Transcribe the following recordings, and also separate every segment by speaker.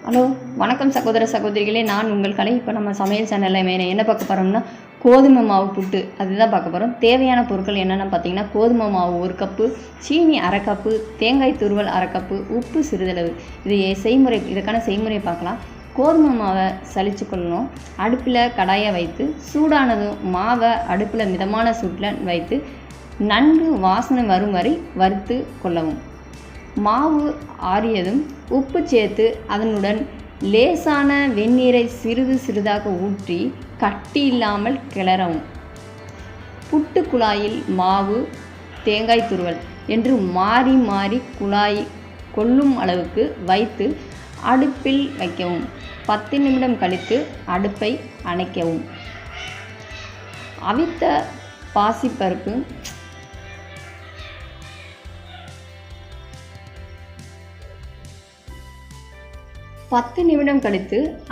Speaker 1: Hello வணக்கம் சகோதர சகோதரிகளே, நான் உங்கள் கலை. இப்போ நம்ம சமையல் சேனலில் என்ன பார்க்க போகிறோம்னா கோதுமை மாவு புட்டு அதுதான் பார்க்க போகிறோம். தேவையான பொருட்கள் என்னென்னு பார்த்தீங்கன்னா, கோதுமை மாவு 1 கப்பு, சீனி 1/2 கப்பு, தேங்காய் துருவல் 1/2 கப்பு, உப்பு சிறிதளவு. இதுக்கான செய்முறை பார்க்கலாம். கோதுமை மாவை சலிச்சு கொள்ளணும். அடுப்பில் கடாயை வைத்து சூடானதும் மாவை அடுப்பில் மிதமான சூட்டில் வைத்து நன்கு வாசனை வரும் வரை வறுத்து கொள்ளவும். மாவு ஆறியதும் உப்பு சேர்த்து அதனுடன் லேசான வெந்நீரை சிறிது சிறிதாக ஊற்றி கட்டி இல்லாமல் கிளறவும். புட்டு குழாயில் மாவு, தேங்காய் துருவல் என்று மாறி மாறி குழாய் கொள்ளும் அளவுக்கு வைத்து அடுப்பில் வைக்கவும். 10 நிமிடம் கழித்து அடுப்பை அணைக்கவும். அவித்த பாசிப்பருப்பு,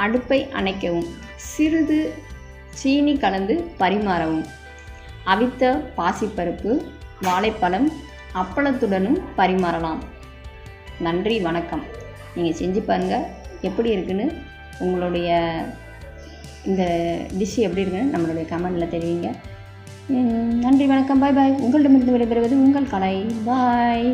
Speaker 1: அடுப்பை அணைக்கவும். சிறிது சீனி கலந்து பரிமாறவும். அவித்த பாசிப்பருப்பு, வாழைப்பழம், அப்பளத்துடனும் பரிமாறலாம். நன்றி, வணக்கம். நீங்கள் செஞ்சு பாருங்கள், எப்படி இருக்குன்னு உங்களுடைய இந்த டிஷ் எப்படி இருக்குன்னு நம்மளுடைய கமெண்டில் தெரிவிங்க. நன்றி, வணக்கம், பாய் பாய். உங்களிடமிருந்து விடைபெறுவது உங்கள் கலை. பாய்.